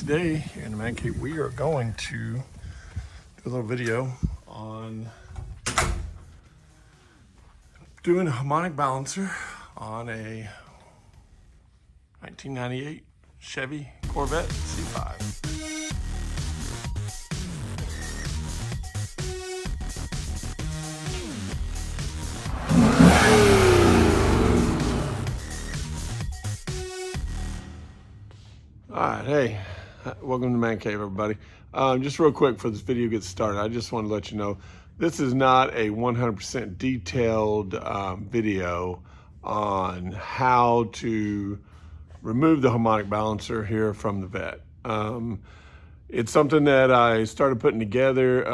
today here in the Man Cave, we are going to do a little video on doing a harmonic balancer on a 1998 Chevy Corvette C5. All right, hey, welcome to Man Cave, everybody. Just real quick before this video gets started, I just want to let you know this is not a 100% detailed video on how to remove the harmonic balancer here from the vet. It's something that I started putting together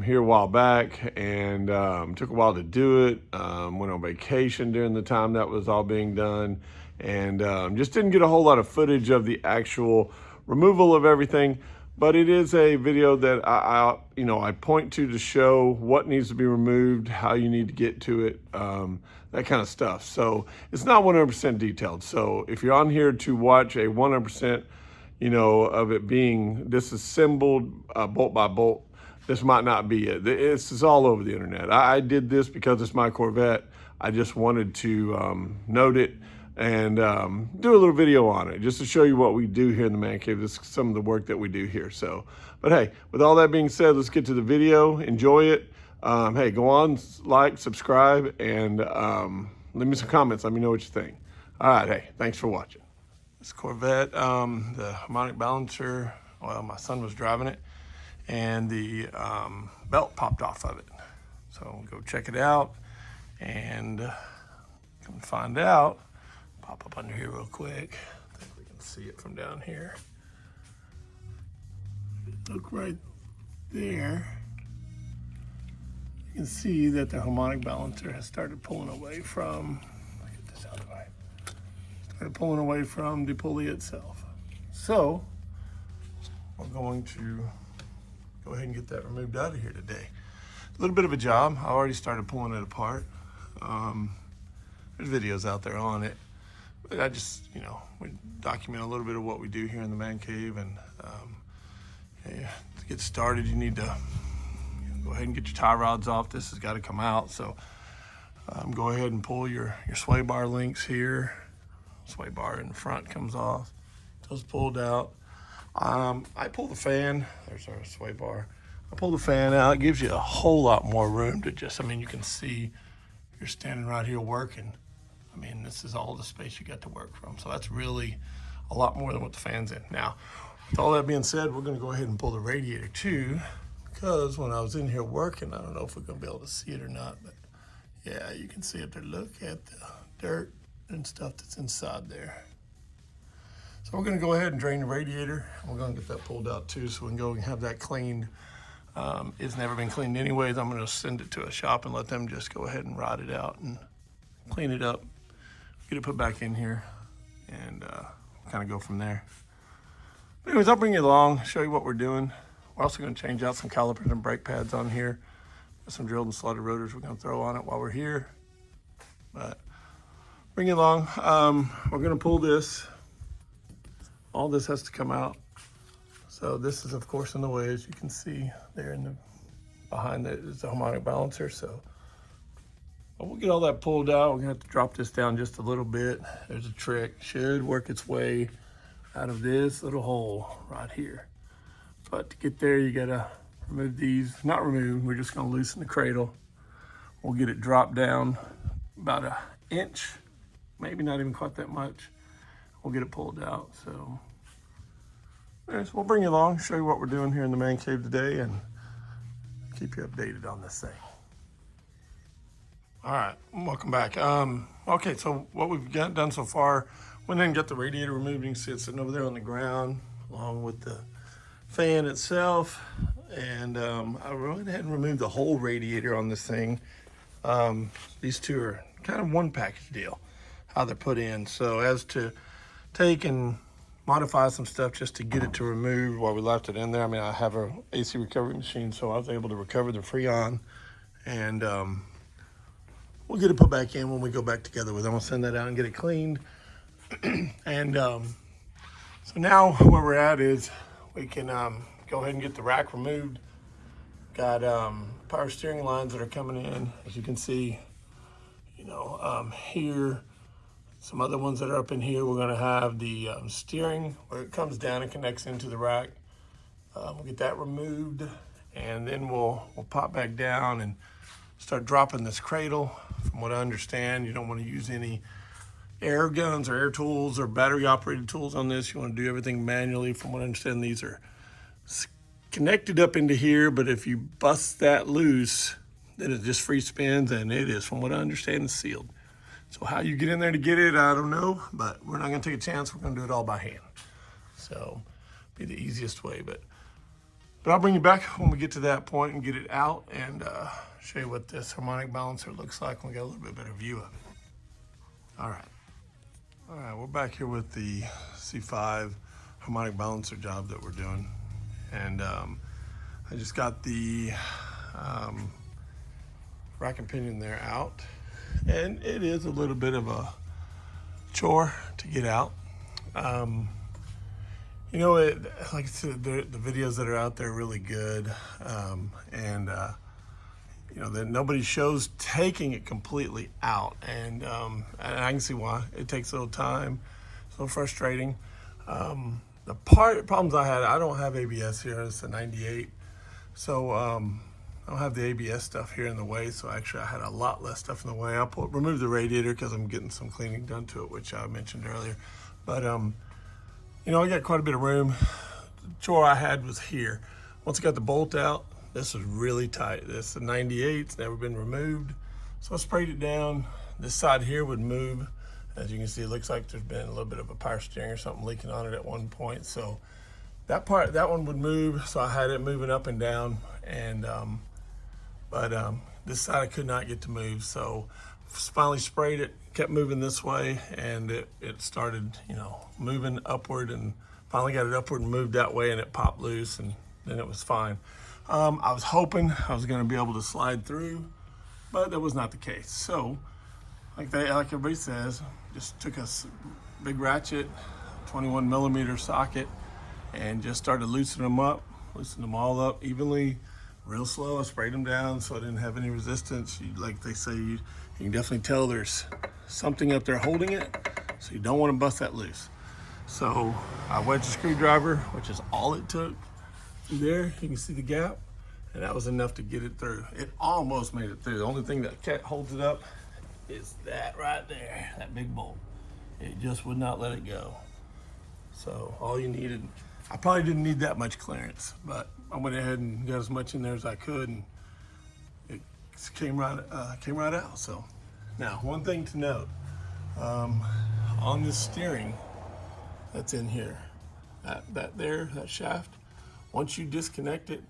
here a while back, and took a while to do it. Went on vacation during the time that was all being done, and just didn't get a whole lot of footage of the actual removal of everything. But it is a video that I point to show what needs to be removed, how you need to get to it, that kind of stuff. So it's not 100% detailed. So if you're on here to watch a 100%, of it being disassembled bolt by bolt, this might not be it. This is all over the internet. I did this because it's my Corvette. I just wanted to note it and do a little video on it just to show you what we do here in the Man Cave. This is some of the work that we do here. So, but hey, with all that being said, let's get to the video. Enjoy it. Hey, go on, like, subscribe, and leave me some comments. Let me know what you think. All right, hey, thanks for watching. This Corvette, the harmonic balancer, well, my son was driving it, and the belt popped off of it. So go check it out, and come find out. Pop up under here real quick. I think we can see it from down here. Look right there. You can see that the harmonic balancer has started pulling away from, get this out of the way. Started pulling away from the pulley itself. So we're going to go ahead and get that removed out of here today. A little bit of a job. I already started pulling it apart. There's videos out there on it. But I just, we document a little bit of what we do here in the Man Cave. And to get started, you need to go ahead and get your tie rods off. This has got to come out. So go ahead and pull your sway bar links here. Sway bar in the front comes off. Those pulled out. I pull the fan. There's our sway bar. I pull the fan out. It gives you a whole lot more room to just, you can see you're standing right here working. This is all the space you got to work from. So that's really a lot more than what the fan's in. Now, with all that being said, we're gonna go ahead and pull the radiator too, because when I was in here working, I don't know if we're gonna be able to see it or not, but yeah, you can see it there. Look at the dirt and stuff that's inside there. So we're gonna go ahead and drain the radiator. We're gonna get that pulled out too, so we can go and have that cleaned. It's never been cleaned anyways. I'm gonna send it to a shop and let them just go ahead and rot it out and clean it up, get it put back in here, and kind of go from there. But anyways, I'll bring you along, show you what we're doing. We're also gonna change out some calipers and brake pads on here. There's some drilled and slotted rotors we're gonna throw on it while we're here. But bring you along. We're gonna pull this. All this has to come out. So this is of course in the way, as you can see there in the behind it is the harmonic balancer. So we'll get all that pulled out. We're gonna have to drop this down just a little bit. There's a trick, should work its way out of this little hole right here. But to get there, you gotta remove these, not remove, we're just gonna loosen the cradle. We'll get it dropped down about an inch, maybe not even quite that much. We'll get it pulled out. So anyways, we'll bring you along, show you what we're doing here in the Man Cave today, and keep you updated on this thing. All right, welcome back. Okay, so what we've done so far, went ahead and got the radiator removed. You can see it sitting over there on the ground, along with the fan itself. And I went ahead and removed the whole radiator on this thing. These two are kind of one package deal, how they're put in. So as to take and modify some stuff just to get it to remove while we left it in there. I have a AC recovery machine, so I was able to recover the Freon, and we'll get it put back in when we go back together with it. I'm gonna send that out and get it cleaned. And So now where we're at is we can go ahead and get the rack removed. Got power steering lines that are coming in, as you can see, here. Some other ones that are up in here. We're gonna have the steering where it comes down and connects into the rack. We'll get that removed, and then we'll pop back down and start dropping this cradle. From what I understand, you don't want to use any air guns or air tools or battery operated tools on this. You want to do everything manually. From what I understand, these are connected up into here, but if you bust that loose, then it just free spins, and it is, from what I understand, sealed. So how you get in there to get it, I don't know, but we're not gonna take a chance. We're gonna do it all by hand. So be the easiest way, but I'll bring you back when we get to that point and get it out and show you what this harmonic balancer looks like when we get a little bit better view of it. All right, we're back here with the C5 harmonic balancer job that we're doing. And I just got the rack and pinion there out. And it is a little bit of a chore to get out. Like I said, the videos that are out there are really good. That nobody shows taking it completely out. And I can see why. It takes a little time. It's a little frustrating. The problems I had, I don't have ABS here. It's a 98. So I don't have the ABS stuff here in the way. So actually I had a lot less stuff in the way. I'll remove the radiator because I'm getting some cleaning done to it, which I mentioned earlier. But, I got quite a bit of room. The chore I had was here. Once I got the bolt out, this was really tight. This is a 98, it's never been removed. So I sprayed it down. This side here would move. As you can see, it looks like there's been a little bit of a power steering or something leaking on it at one point. So that one would move. So I had it moving up and down. And this side I could not get to move. So finally sprayed it, kept moving this way, and it started, moving upward, and finally got it upward and moved that way, and it popped loose, and then it was fine. I was hoping I was going to be able to slide through, but that was not the case. So like everybody says, just took a big ratchet, 21 millimeter socket, and just started loosening them all up evenly, real slow. I sprayed them down so I didn't have any resistance. Like they say, you can definitely tell there's something up there holding it, so you don't want to bust that loose. So I wedged a screwdriver, which is all it took. Through there, you can see the gap, and that was enough to get it through. It almost made it through. The only thing that holds it up is that right there, that big bolt. It just would not let it go. So all you needed, I probably didn't need that much clearance, but I went ahead and got as much in there as I could, and it came right out. So now, one thing to note, on this steering that's in here, that shaft, once you disconnect it,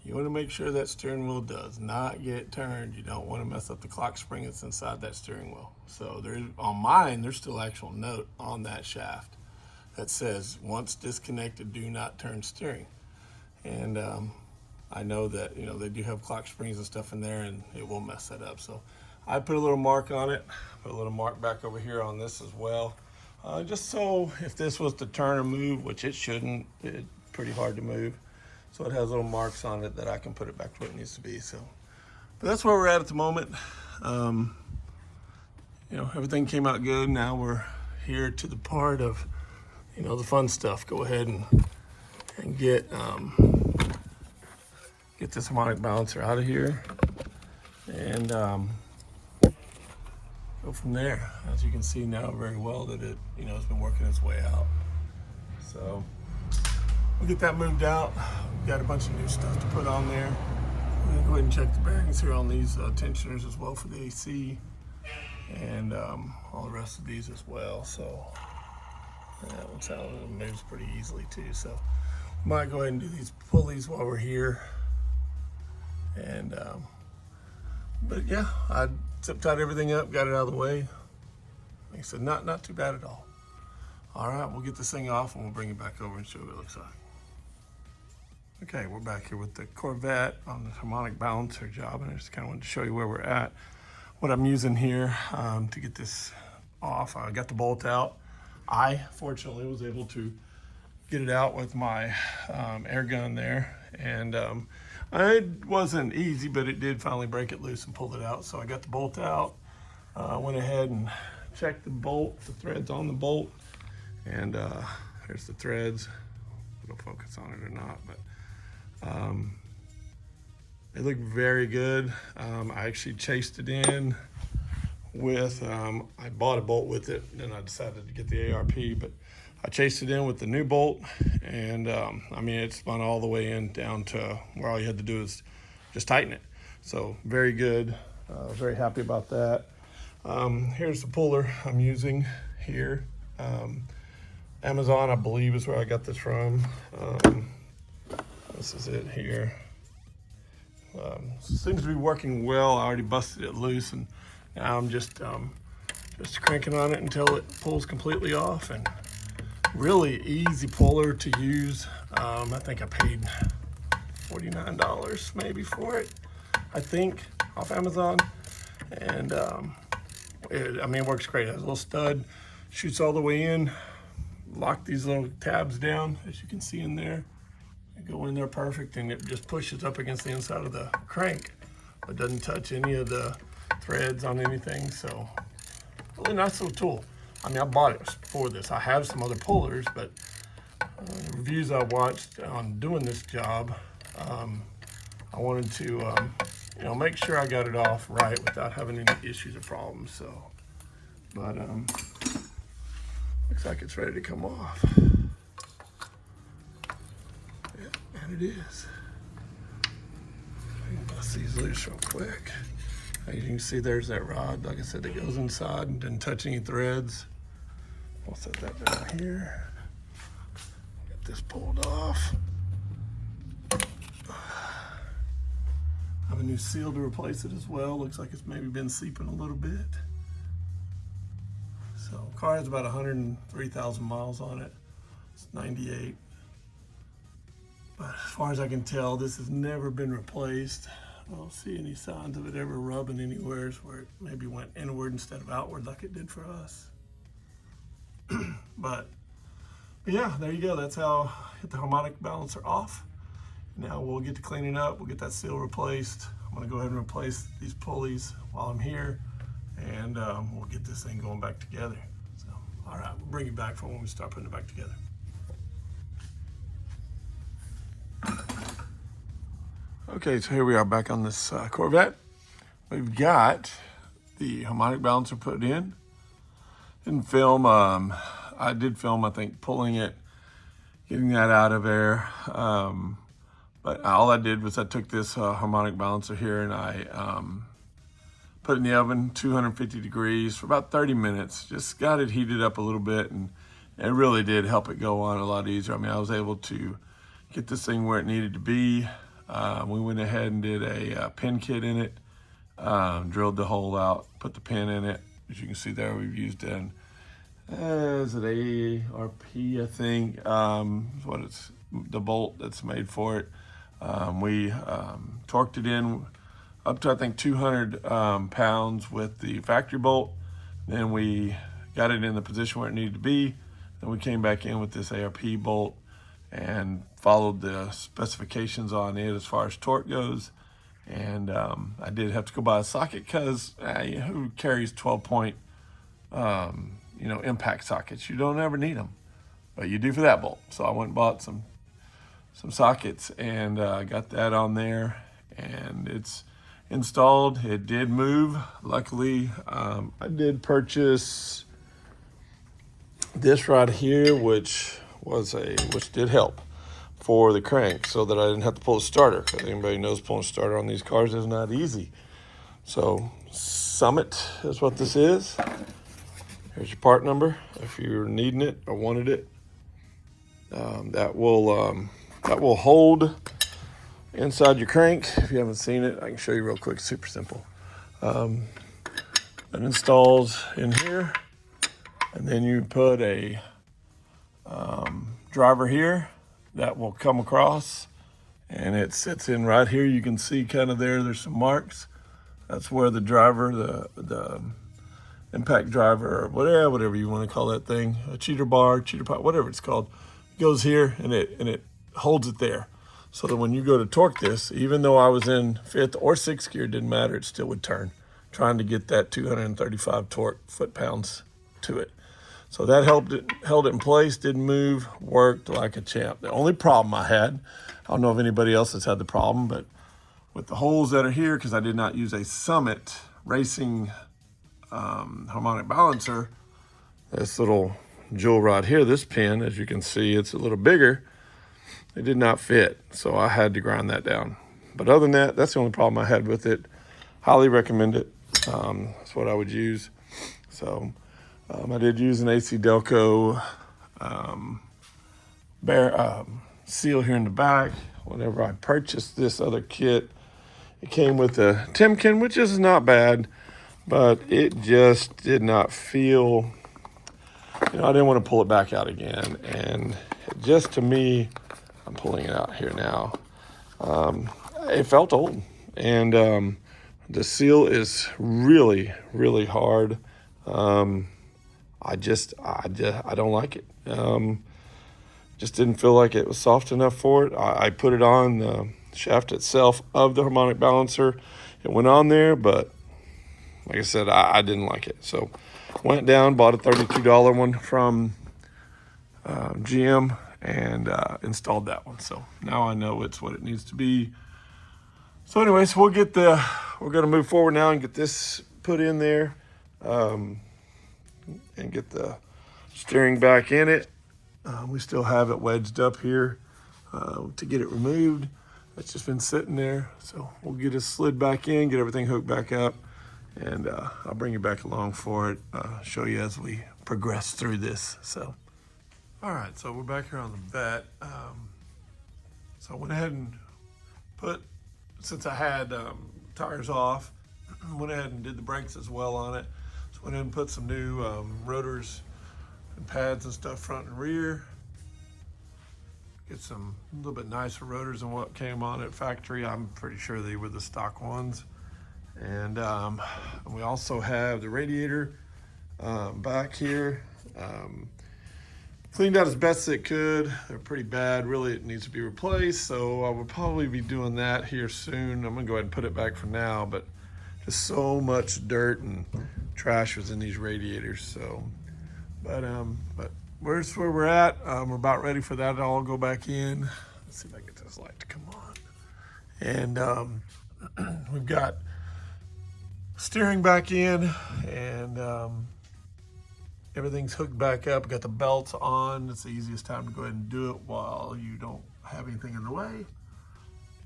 you want to make sure that steering wheel does not get turned. You don't want to mess up the clock spring that's inside that steering wheel. So on mine, there's still actual note on that shaft that says, once disconnected, do not turn steering. And I know that, they do have clock springs and stuff in there, and it will mess that up. So I put a little mark on it, put a little mark back over here on this as well. Just so if this was to turn or move, which it shouldn't, it's pretty hard to move. So it has little marks on it that I can put it back to where it needs to be. So, but that's where we're at the moment. Everything came out good. Now we're here to the part of, the fun stuff. Go ahead and get this harmonic balancer out of here, and go from there. As you can see now very well that it, has been working its way out. So we'll get that moved out. We've got a bunch of new stuff to put on there. We're gonna go ahead and check the bearings here on these tensioners as well for the AC, and all the rest of these as well. So that one's out, it moves pretty easily too. So we might go ahead and do these pulleys while we're here. And but yeah, I zip tied everything up, got it out of the way. Like I said, not too bad at all. All right, we'll get this thing off and we'll bring it back over and show you what it looks like. Okay, we're back here with the Corvette on the harmonic balancer job, and I just kind of wanted to show you where we're at. What I'm using here to get this off, I got the bolt out. I fortunately was able to get it out with my air gun there. And it wasn't easy, but it did finally break it loose and pull it out. So I got the bolt out, went ahead and checked the bolt, the threads on the bolt. And here's the threads. It'll focus on it or not, but they look very good. I actually chased it in with, I bought a bolt with it, then I decided to get the ARP, but I chased it in with the new bolt, and I mean, it spun all the way in down to where all you had to do is just tighten it. So very good, very happy about that. Here's the puller I'm using here. Amazon, I believe, is where I got this from. This is it here. Seems to be working well. I already busted it loose, and now I'm just cranking on it until it pulls completely off. And really easy puller to use. I think I paid $49 maybe for it, I think, off Amazon. And I mean, it works great. It has a little stud, shoots all the way in. Lock these little tabs down, as you can see in there. Go in there perfect, and it just pushes up against the inside of the crank. It doesn't touch any of the threads on anything, so really nice little tool. I mean, I bought it for this. I have some other pullers, but the reviews I watched on doing this job, I wanted to you know, make sure I got it off right without having any issues or problems. So, but looks like it's ready to come off. And it is. I can bust these loose real quick. As you can see, there's that rod, like I said, that goes inside and didn't touch any threads. I'll set that down here. Get this pulled off. I have a new seal to replace it as well. Looks like it's maybe been seeping a little bit. So, car has about 103,000 miles on it. It's 98. But as far as I can tell, this has never been replaced. I don't see any signs of it ever rubbing anywhere where it maybe went inward instead of outward like it did for us. But yeah, there you go. That's how I hit the harmonic balancer off. Now we'll get to cleaning up. We'll get that seal replaced. I'm gonna go ahead and replace these pulleys while I'm here, and we'll get this thing going back together. So, all right, we'll bring it back for when we start putting it back together. Okay, so here we are back on this Corvette. We've got the harmonic balancer put in. Didn't film, I did film, I think, pulling it, getting that out of there. But all I did was I took this harmonic balancer here and I put it in the oven, 250 degrees for about 30 minutes. Just got it heated up a little bit, and it really did help it go on a lot easier. I mean, I was able to get this thing where it needed to be. We went ahead and did a pin kit in it, drilled the hole out, put the pin in it. As you can see there, we've used an, is it ARP, I think, what it's, the bolt that's made for it. We torqued it in up to, I think, 200 pounds with the factory bolt. Then we got it in the position where it needed to be. Then we came back in with this ARP bolt and followed the specifications on it as far as torque goes. And I did have to go buy a socket because who carries 12-point you know, impact sockets? You don't ever need them, but you do for that bolt. So I went and bought some sockets and got that on there, and it's installed. It did move. Luckily, I did purchase this right here, which did help for the crank, so that I didn't have to pull the starter. Because anybody knows pulling a starter on these cars is not easy. So Summit is what this is. Here's your part number if you're needing it or wanted it. That will hold inside your crank. If you haven't seen it, I can show you real quick. Super simple. It installs in here, and then you put a driver here that will come across, and it sits in right here. You can see kind of there's some marks. That's where the driver, the impact driver, or whatever you want to call that thing, a cheater bar, cheater pot, whatever it's called, goes here and it holds it there. So that when you go to torque this, even though I was in 5th or 6th gear, it didn't matter, it still would turn, trying to get that 235 torque foot-pounds to it. So that held it in place, didn't move, worked like a champ. The only problem I had, I don't know if anybody else has had the problem, but with the holes that are here, because I did not use a Summit Racing harmonic balancer, this little jewel rod here, this pin, as you can see, it's a little bigger. It did not fit, so I had to grind that down. But other than that, that's the only problem I had with it. Highly recommend it. That's what I would use. So I did use an AC Delco seal here in the back. Whenever I purchased this other kit, it came with a Timken, which is not bad, but it just did not feel, I didn't want to pull it back out again. And it just, to me, I'm pulling it out here now. It felt old, and the seal is really, really hard. I don't like it. Just didn't feel like it was soft enough for it. I put it on the shaft itself of the harmonic balancer. It went on there, but like I said, I didn't like it. So went down, bought a $32 one from GM, and installed that one. So now I know it's what it needs to be. So anyways, we're gonna move forward now and get this put in there, and get the steering back in it. We still have it wedged up here to get it removed. It's just been sitting there. So we'll get it slid back in, get everything hooked back up, and I'll bring you back along for it, show you as we progress through this. So. All right, so we're back here on the Vette. So I went ahead and since I had tires off, went ahead and did the brakes as well on it. So went ahead and put some new rotors and pads and stuff front and rear. Get some a little bit nicer rotors than what came on at factory. I'm pretty sure they were the stock ones. And we also have the radiator back here. Cleaned out as best as it could. They're pretty bad. Really, it needs to be replaced. So I will probably be doing that here soon. I'm gonna go ahead and put it back for now, but just so much dirt and trash was in these radiators. So, but where's where we're at. We're about ready for that to all go back in. Let's see if I get this light to come on. And we've got steering back in, and everything's hooked back up. Got the belts on. It's the easiest time to go ahead and do it while you don't have anything in the way.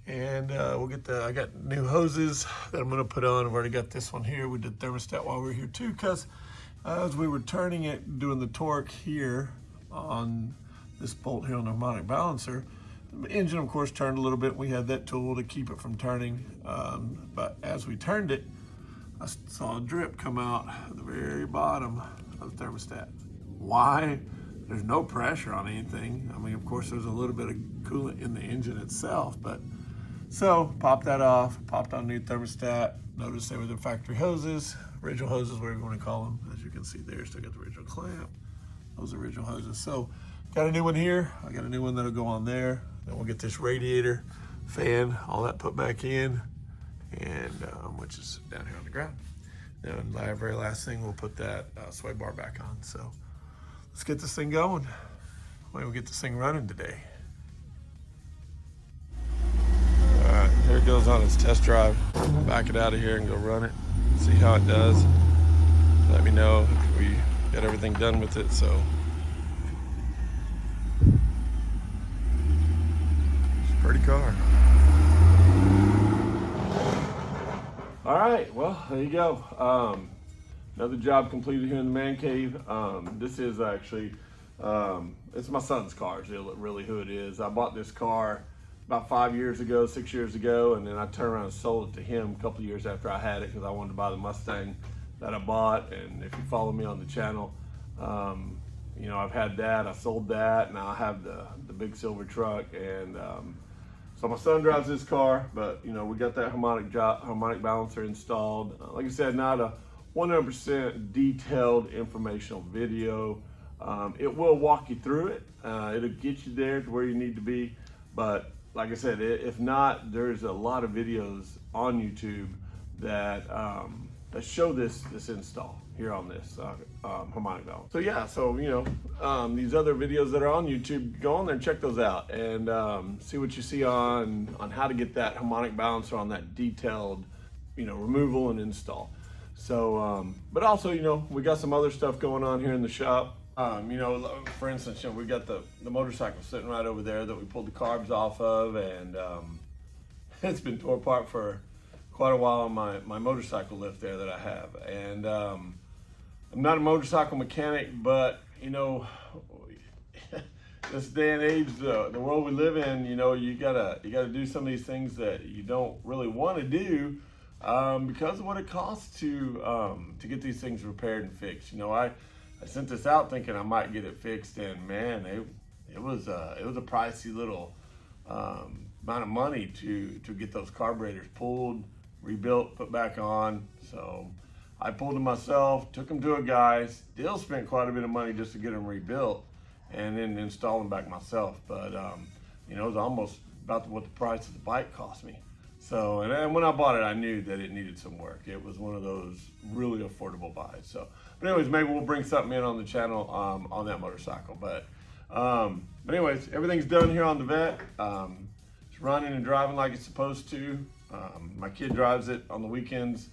And we'll get I got new hoses that I'm gonna put on. I've already got this one here. We did thermostat while we were here too, because as we were turning it, doing the torque here on this bolt here on the harmonic balancer, the engine of course turned a little bit. We had that tool to keep it from turning. But as we turned it, I saw a drip come out at the very bottom of the thermostat. Why? There's no pressure on anything. I mean, of course, there's a little bit of coolant in the engine itself, but so popped that off, popped on new thermostat. Notice they were the factory hoses, original hoses, whatever you want to call them. As you can see there, still got the original clamp, those original hoses. So got a new one here. I got a new one that'll go on there. Then we'll get this radiator, fan, all that put back in, and which is down here on the ground. And the very last thing, we'll put that sway bar back on. So let's get this thing going. Maybe we'll get this thing running today. All right, here it goes on its test drive. Back it out of here and go run it. See how it does. Let me know if we got everything done with it. So it's a pretty car. All right, well, there you go. Another job completed here in the man cave. This is actually, it's my son's car, is really who it is. I bought this car about 6 years ago, and then I turned around and sold it to him a couple years after I had it, because I wanted to buy the Mustang that I bought. And if you follow me on the channel, you know, I've had that, I sold that, now I have the big silver truck. And so my son drives this car, but you know, we got that harmonic balancer installed. Like I said, not a 100% detailed informational video. It will walk you through it. It'll get you there to where you need to be. But like I said, if not, there's a lot of videos on YouTube that that show this install here on this harmonic valve. So yeah, so you know, these other videos that are on YouTube, go on there and check those out and see what you see on how to get that harmonic balancer on that detailed, you know, removal and install. So, but also, you know, we got some other stuff going on here in the shop. You know, for instance, you know, we got the motorcycle sitting right over there that we pulled the carbs off of, and it's been tore apart for quite a while on my motorcycle lift there that I have. And I'm not a motorcycle mechanic, but you know, this day and age, the world we live in, you know, you gotta do some of these things that you don't really want to do because of what it costs to get these things repaired and fixed. You know, I sent this out thinking I might get it fixed, and man, it was a pricey little amount of money to get those carburetors pulled, rebuilt, put back on. So I pulled them myself, took them to a guy, still spent quite a bit of money just to get them rebuilt and then install them back myself. But you know, it was almost about what the price of the bike cost me. So, and when I bought it, I knew that it needed some work. It was one of those really affordable buys. So, but anyways, maybe we'll bring something in on the channel on that motorcycle. But anyways, everything's done here on the Vet. It's running and driving like it's supposed to. My kid drives it on the weekends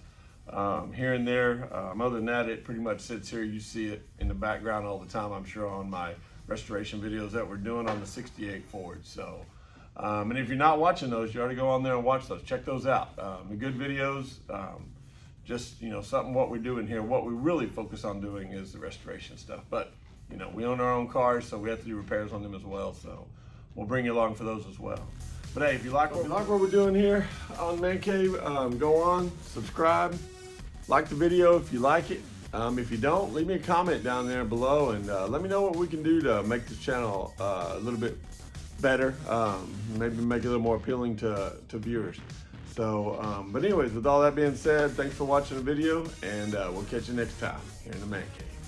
here and there. Other than that, it pretty much sits here. You see it in the background all the time, I'm sure, on my restoration videos that we're doing on the 68 Ford. So, and if you're not watching those, you ought to go on there and watch those. Check those out. The good videos, just, you know, something what we're doing here. What we really focus on doing is the restoration stuff. But, you know, we own our own cars, so we have to do repairs on them as well. So we'll bring you along for those as well. But hey, if you like what we're doing here on Man Cave, go on, subscribe, like the video if you like it. If you don't, leave me a comment down there below and let me know what we can do to make this channel a little bit better, maybe make it a little more appealing to viewers. So, but anyways, with all that being said, thanks for watching the video, and we'll catch you next time here in the Man Cave.